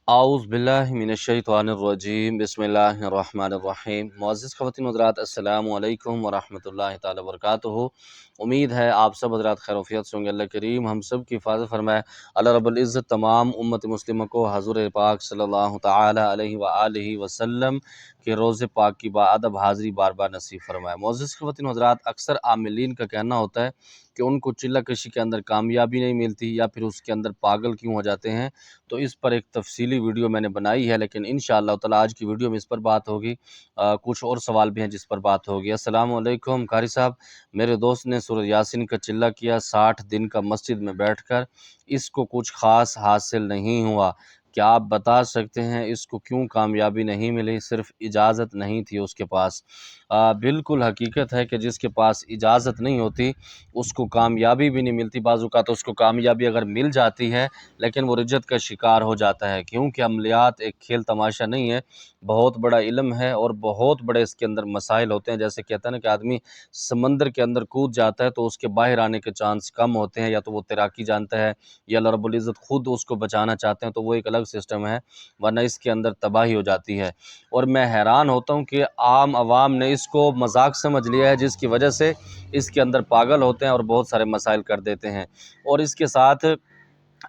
आऊज़ बिल्लाहि मिनश्शैतानिर्रजीम बिस्मिल्लाहिर्रहमानिर्रहीम। मुअज़्ज़िज़ ख़वातीन व हज़रात, अस्सलामु अलैकुम व रहमतुल्लाहि तआला व बरकातुहू। उम्मीद है आप सब हज़रात खैर आफ़ियत से होंगे। अल्लाह करीम हम सब की हिफ़ाज़त फ़रमाए। अल्लाह रब्बुल इज़्ज़त तमाम उम्मत मुस्लिमा को हुज़ूर पाक सल्लल्लाहु तआला अलैहि व आलिहि वसल्लम के रोज़े पाक की बाअदब हाज़िरी बार बार नसीब फ़रमाए। मुअज़्ज़िज़ ख़वातीन व हज़रात, अक्सर आमिलीन का कहना होता है कि उनको चिल्ला कशी के अंदर कामयाबी नहीं मिलती या फिर उसके अंदर पागल क्यों हो जाते हैं। तो इस पर एक तफसीली वीडियो मैंने बनाई है, लेकिन इंशाअल्लाह ताला आज की वीडियो में इस पर बात होगी। कुछ और सवाल भी हैं जिस पर बात होगी। अस्सलाम वालेकुम कारी साहब, मेरे दोस्त ने सूरह यासीन का चिल्ला किया 60 दिन का मस्जिद में बैठकर, इसको कुछ ख़ास हासिल नहीं हुआ। क्या आप बता सकते हैं इसको क्यों कामयाबी नहीं मिली? सिर्फ इजाज़त नहीं थी उसके पास। बिल्कुल हकीकत है कि जिसके पास इजाज़त नहीं होती उसको कामयाबी भी नहीं मिलती। बाज़ औक़ात उसको कामयाबी अगर मिल जाती है लेकिन वो रिज्जत का शिकार हो जाता है, क्योंकि अमलियात एक खेल तमाशा नहीं है, बहुत बड़ा इल्म है और बहुत बड़े इसके अंदर मसाइल होते हैं। जैसे कहते हैं ना कि आदमी समंदर के अंदर कूद जाता है तो उसके बाहर आने के चांस कम होते हैं, या तो वो तैराकी जानता है या अल्लाह रब्बुल इज़्ज़त खुद उसको बचाना चाहते हैं, तो वो एक अलग सिस्टम है, वरना इसके अंदर तबाही हो जाती है। और मैं हैरान होता हूँ कि आम आवाम ने इसको मजाक समझ लिया है, जिसकी वजह से इसके अंदर पागल होते हैं और बहुत सारे मसाइल कर देते हैं। और इसके साथ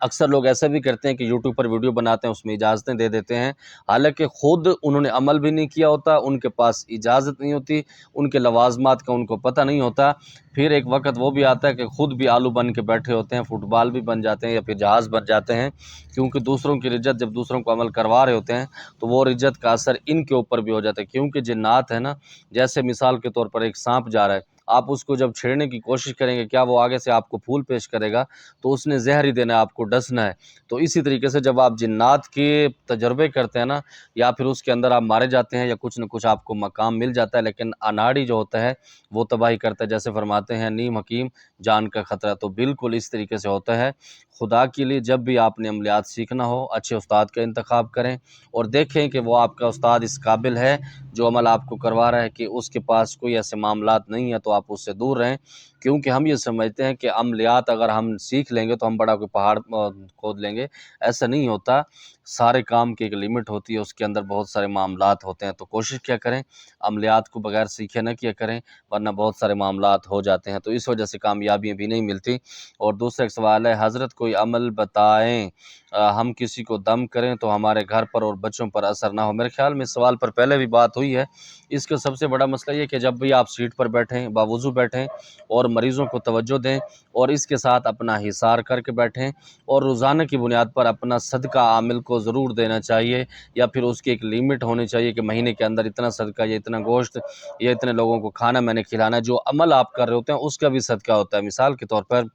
अक्सर लोग ऐसा भी करते हैं कि यूट्यूब पर वीडियो बनाते हैं, उसमें इजाज़तें दे देते हैं, हालांकि ख़ुद उन्होंने अमल भी नहीं किया होता, उनके पास इजाज़त नहीं होती, उनके लवाज़मात का उनको पता नहीं होता। फिर एक वक्त वो भी आता है कि ख़ुद भी आलू बन के बैठे होते हैं, फुटबॉल भी बन जाते हैं या फिर जहाज़ बन जाते हैं, क्योंकि दूसरों की रिज्जत जब दूसरों को अमल करवा रहे होते हैं तो वो रिज्जत का असर इनके ऊपर भी हो जाता है। क्योंकि जिन्नात है ना, जैसे मिसाल के तौर पर एक सांप जा रहा है, आप उसको जब छेड़ने की कोशिश करेंगे, क्या वो आगे से आपको फूल पेश करेगा? तो उसने जहर ही देना है, आपको डसना है। तो इसी तरीके से जब आप जिन्नात के तजर्बे करते हैं ना, या फिर उसके अंदर आप मारे जाते हैं या कुछ न कुछ आपको मकाम मिल जाता है, लेकिन अनाड़ी जो होता है वो तबाही करता है। जैसे फरमाते हैं नीम हकीम जान का ख़तरा, तो बिल्कुल इस तरीके से होता है। खुदा के लिए जब भी आपने अमलियात सीखना हो, अच्छे उस्ताद का इंतखाब करें और देखें कि वो आपका उस्ताद इस काबिल है जो अमल आपको करवा रहा है, कि उसके पास कोई ऐसे मामलात नहीं है, तो आप उससे दूर रहें। क्योंकि हम ये समझते हैं कि अमलियात अगर हम सीख लेंगे तो हम बड़ा कोई पहाड़ खोद लेंगे, ऐसा नहीं होता। सारे काम की एक लिमिट होती है, उसके अंदर बहुत सारे मामलात होते हैं। तो कोशिश क्या करें, अमलियात को बगैर सीखे न किया करें, वरना बहुत सारे मामलात हो जाते हैं, तो इस वजह से कामयाबियाँ भी नहीं मिलती। और दूसरा एक सवाल है, हज़रत कोई अमल बताएं, हम किसी को दम करें तो हमारे घर पर और बच्चों पर असर ना हो। मेरे ख्याल में इस सवाल पर पहले भी बात हुई है। इसका सबसे बड़ा मसला ये कि जब भी आप सीट पर बैठें, बावुज़ू बैठें और मरीज़ों को तवज्जो दें, और इसके साथ अपना हिसार करके बैठें, और रोज़ाना की बुनियाद पर अपना सदका आमिल को ज़रूर देना चाहिए, या फिर उसकी एक लिमिट होनी चाहिए कि महीने के अंदर इतना सदका या इतना गोश्त या इतने लोगों को खाना मैंने खिलाना है। जो अमल आप कर रहे होते हैं उसका भी सदका होता है। मिसाल के तौर पर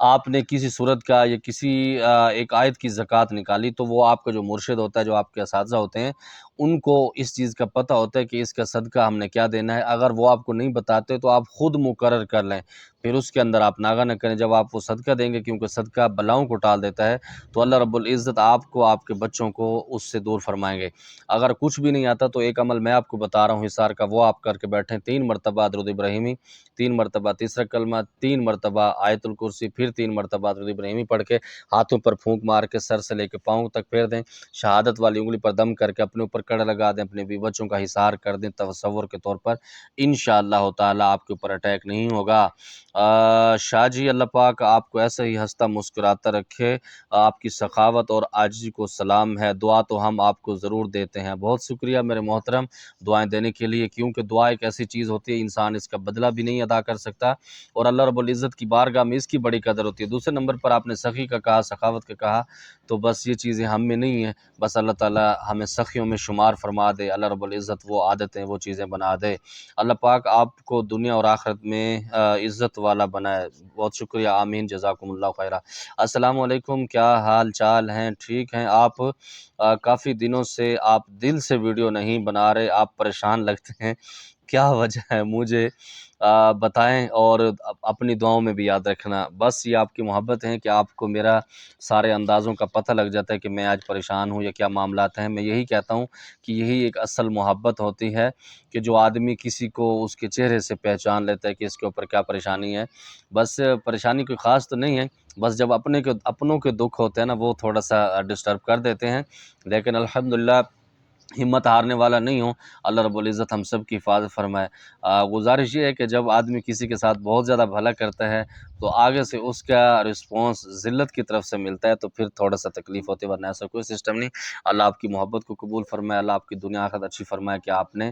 आपने किसी सूरत का या किसी एक आयत की ज़कात निकाली, तो वो आपका जो मुर्शिद होता है, जो आपके असातिज़ा होते हैं, उनको इस चीज़ का पता होता है कि इसका सदका हमने क्या देना है। अगर वो आपको नहीं बताते तो आप ख़ुद मुकर्रर कर लें, फिर उसके अंदर आप नागा न करें जब आप वो सदका देंगे, क्योंकि सदका बलाओं को टाल देता है। तो अल्लाह रब्बुल इज़्ज़त आपको, आपके बच्चों को उससे दूर फरमाएँगे। अगर कुछ भी नहीं आता तो एक अमल मैं आपको बता रहा हूँ हिसार का, वो आप करके बैठें। 3 मरतबा दुरूद इब्राहिमी, 3 मरतबा तीसरा कलमा, 3 मरतबा आयतुल कुर्सी, फिर 3 मरतबा दुरूद इब्राहिमी पढ़ के हाथों पर फूंक मार के सर से लेकर पाँव तक फेर दें। शहादत वाली उंगली पर दम करके अपने ऊपर कड़ा लगा दें, अपने भी बच्चों का हिसार कर दें तसव्वुर के तौर पर। इंशाअल्लाह ताला आपके ऊपर अटैक नहीं होगा। शाह जी, अल्लाह पाक आपको ऐसे ही हंसता मुस्कुराता रखे। आपकी सखावत और आजिज़ी को सलाम है। दुआ तो हम आपको ज़रूर देते हैं। बहुत शुक्रिया मेरे मोहतरम दुआएं देने के लिए, क्योंकि दुआ एक ऐसी चीज़ होती है इंसान इसका बदला भी नहीं अदा कर सकता, और अल्लाह रब्बुल इज़्ज़त की बारगाह में इसकी बड़ी कदर होती है। दूसरे नंबर पर आपने सखी का कहा, सखावत का कहा, तो बस ये चीज़ें हम में नहीं है। बस अल्लाह ताला हमें सखियों में शुमार फरमा दे, अल्लाह रब्बुल इज़्ज़त वो आदतें, वो चीज़ें बना दे। अल्लाह पाक आपको दुनिया और आखिरत में इज़्ज़त वाला बनाए। बहुत शुक्रिया, आमीन, जज़ाकुमुल्लाह खैरा। अस्सलाम वालेकुम, क्या हाल चाल हैं? ठीक हैं आप? काफ़ी दिनों से आप दिल से वीडियो नहीं बना रहे, आप परेशान लगते हैं, क्या वजह है मुझे बताएं, और अपनी दुआओं में भी याद रखना। बस ये आपकी मोहब्बत है कि आपको मेरा सारे अंदाज़ों का पता लग जाता है कि मैं आज परेशान हूँ या क्या मामलात हैं। मैं यही कहता हूँ कि यही एक असल मोहब्बत होती है कि जो आदमी किसी को उसके चेहरे से पहचान लेता है कि इसके ऊपर क्या परेशानी है। बस परेशानी कोई ख़ास तो नहीं है, बस जब अपनों के दुख होते हैं ना, वो थोड़ा-सा डिस्टर्ब कर देते हैं। लेकिन अल्हम्दुलिल्लाह हिम्मत हारने वाला नहीं हूँ। अल्लाह रब्बुल इज़्ज़त हम सब की हिफ़ाज़त फ़रमाए। गुज़ारिश ये है कि जब आदमी किसी के साथ बहुत ज़्यादा भला करता है, तो आगे से उसका रिस्पॉन्स ज़िल्लत की तरफ से मिलता है, तो फिर थोड़ा-सा तकलीफ़ होती है, वरना ऐसा कोई सिस्टम नहीं। अल्लाह आपकी मोहब्बत को कबूल फ़रमाए, अल्लाह आपकी दुनिया आख़िरत अच्छी फ़रमाए कि आपने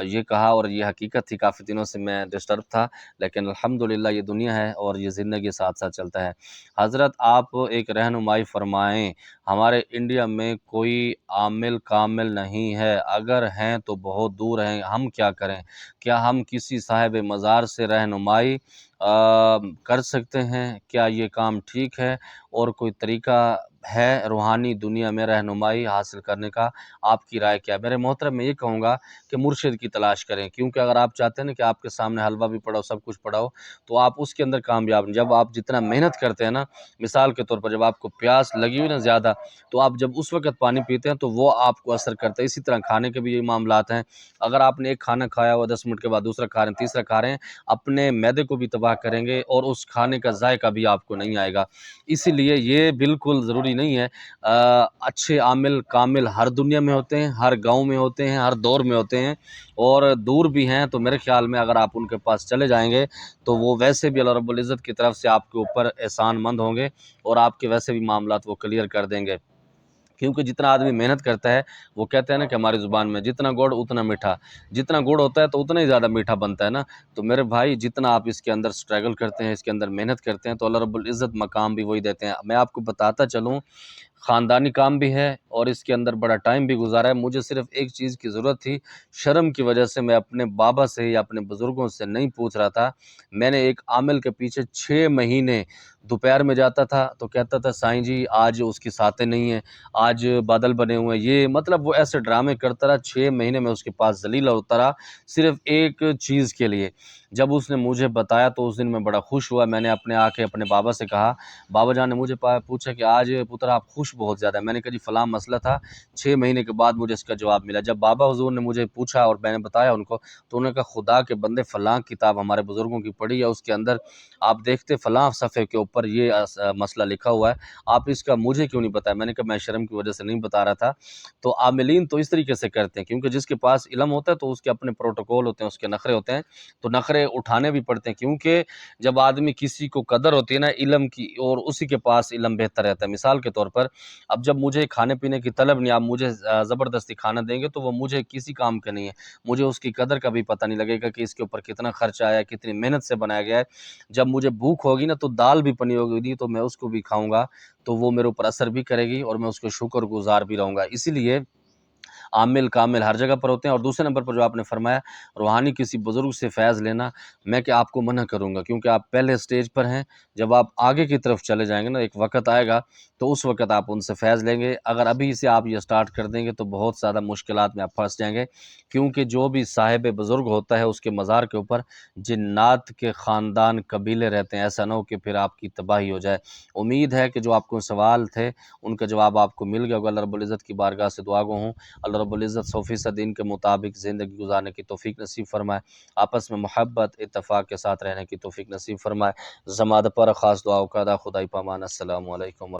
ये कहा, और ये हकीकत थी। काफ़ी दिनों से मैं डिस्टर्ब था, लेकिन अल्हम्दुलिल्लाह ये दुनिया है और ये ज़िंदगी साथ-साथ चलता है। हज़रत आप एक रहनुमाई फ़रमाएँ, हमारे इंडिया में कोई आमिल कामिल नहीं है, अगर हैं तो बहुत दूर हैं, हम क्या करें? क्या हम किसी साहिब मज़ार से रहनुमाई कर सकते हैं? क्या ये काम ठीक है? और कोई तरीका है रूहानी दुनिया में रहनुमाई हासिल करने का? आपकी राय क्या है? मेरे मोहतरम, मैं ये कहूँगा कि मुर्शिद की तलाश करें, क्योंकि अगर आप चाहते हैं ना कि आपके सामने हलवा भी पड़ा हो, सब कुछ पड़ा हो, तो आप उसके अंदर कामयाब नहीं। जब आप जितना मेहनत करते हैं ना, मिसाल के तौर पर जब आपको प्यास लगी हुई ना ज़्यादा, तो आप जब उस वक़्त पानी पीते हैं तो वो आपको असर करता है। इसी तरह खाने के भी यही मामलात हैं। अगर आपने एक खाना खाया हुआ 10 मिनट के बाद दूसरा खा रहे हैं, तीसरा खा रहे हैं, अपने मैदे को भी तबाह करेंगे और उस खाने का जायका भी आपको नहीं आएगा। इसीलिए ये बिल्कुल ज़रूरी नहीं है। अच्छे आमिल कामिल हर दुनिया में होते हैं, हर गाँव में होते हैं, हर दौर में होते हैं, और दूर भी हैं, तो मेरे ख़्याल में अगर आप उनके पास चले जाएँगे, तो वो वैसे भी अल्लाह रब्बुल इज़्ज़त की तरफ से आपके ऊपर एहसानमंद होंगे और आपके वैसे भी मामलात वो क्लियर कर देंगे। क्योंकि जितना आदमी मेहनत करता है, वो कहते हैं ना कि हमारी ज़ुबान में जितना गुड़ उतना मीठा, जितना गुड़ होता है तो उतना ही ज़्यादा मीठा बनता है ना। तो मेरे भाई, जितना आप इसके अंदर स्ट्रगल करते हैं, इसके अंदर मेहनत करते हैं, तो अल्लाह रब्बुल इज़्ज़त मकाम भी वही देते हैं। मैं आपको बताता चलूँ, ख़ानदानी काम भी है और इसके अंदर बड़ा टाइम भी गुज़ारा है। मुझे सिर्फ़ एक चीज़ की ज़रूरत थी, शर्म की वजह से मैं अपने बाबा से या अपने बुज़ुर्गों से नहीं पूछ रहा था। मैंने एक आमिल के पीछे 6 महीने दोपहर में जाता था, तो कहता था, साईं जी आज उसकी सातें नहीं हैं, आज बादल बने हुए हैं। ये मतलब वो ऐसे ड्रामे करता रहा, 6 महीने में उसके पास ज़लील होता रहा, सिर्फ़ एक चीज़ के लिए। जब उसने मुझे बताया तो उस दिन मैं बड़ा खुश हुआ। मैंने अपने आके अपने बाबा से कहा, बाबा जान ने मुझे पूछा कि आज पुत्र आप खुश बहुत ज़्यादा। मैंने कहा जी फ़लाँ मसला था, 6 महीने के बाद मुझे इसका जवाब मिला। जब बाबा हुज़ूर ने मुझे पूछा और मैंने बताया उनको, तो उन्होंने कहा, खुदा के बंदे, फ़लाँ किताब हमारे बुज़ुर्गों की पढ़ी है, उसके अंदर आप देखते फ़लाँ सफ़े के ऊपर ये मसला लिखा हुआ है, आप इसका मुझे क्यों नहीं बताया? मैंने कहा मैं शर्म की वजह से नहीं बता रहा था। तो आमिलीन तो इस तरीके से करते हैं, क्योंकि जिसके पास इल्म होता है तो उसके अपने प्रोटोकॉल होते हैं, उसके नखरे होते हैं, तो नखरे उठाने भी पड़ते हैं। क्योंकि जब आदमी किसी को कदर होती है ना इल्म की, और उसी के पास इल्म बेहतर रहता है। मिसाल के तौर पर, अब जब मुझे खाने पीने की तलब नहीं, आप मुझे ज़बरदस्ती खाना देंगे तो वो मुझे किसी काम का नहीं है। मुझे उसकी कदर का भी पता नहीं लगेगा कि इसके ऊपर कितना खर्चा आया है, कितनी मेहनत से बनाया गया है। जब मुझे भूख होगी ना, तो दाल भी पनी होगी तो मैं उसको भी खाऊँगा, तो वो मेरे ऊपर असर भी करेगी और मैं उसके शुक्रगुज़ार भी रहूँगा। इसीलिए आमिल कामिल हर जगह पर होते हैं। और दूसरे नंबर पर जो आपने फरमाया, रूहानी किसी बुज़ुर्ग से फ़ैज़ लेना, मैं क्या आपको मना करूँगा, क्योंकि आप पहले स्टेज पर हैं। जब आप आगे की तरफ चले जाएँगे ना, एक वक़्त आएगा, तो उस वक़्त आप उनसे फ़ैज़ लेंगे। अगर अभी से आप ये स्टार्ट कर देंगे तो बहुत ज़्यादा मुश्किलात में आप फँस जाएँगे, क्योंकि जो भी साहिब बुज़ुर्ग होता है उसके मज़ार के ऊपर जिन्नात के ख़ानदान कबीले रहते हैं। ऐसा ना हो कि फिर आपकी तबाही हो जाए। उम्मीद है कि जो आपको सवाल थे, उनका जवाब आपको मिल गया होगा। अल्लाह रब्बुल इज़्ज़त की बारगाह से दुआ गो हूँ, अल्लाह रब्बुल इज़्ज़त 100% दीन के मुताबिक ज़िंदगी गुज़ारने की तौफ़ीक नसीब फ़रमाए, आपस में मोहब्बत इत्तेफ़ाक के साथ रहने की तौफ़ीक नसीब फ़रमाए। ज़मात पर ख़ास दुआओं का अदा खुदाई पामान। अस्सलामु अलैकुम।